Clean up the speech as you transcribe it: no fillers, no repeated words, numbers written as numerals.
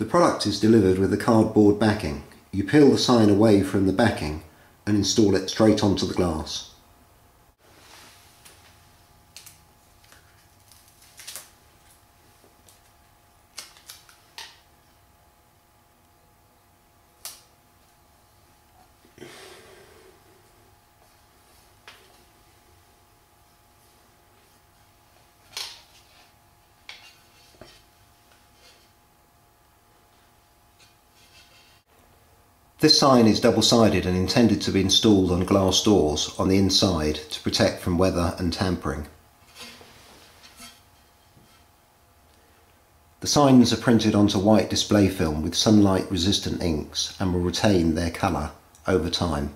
The product is delivered with a cardboard backing. You peel the sign away from the backing and install it straight onto the glass. This sign is double-sided and intended to be installed on glass doors on the inside to protect from weather and tampering. The signs are printed onto white display film with sunlight resistant inks and will retain their colour over time.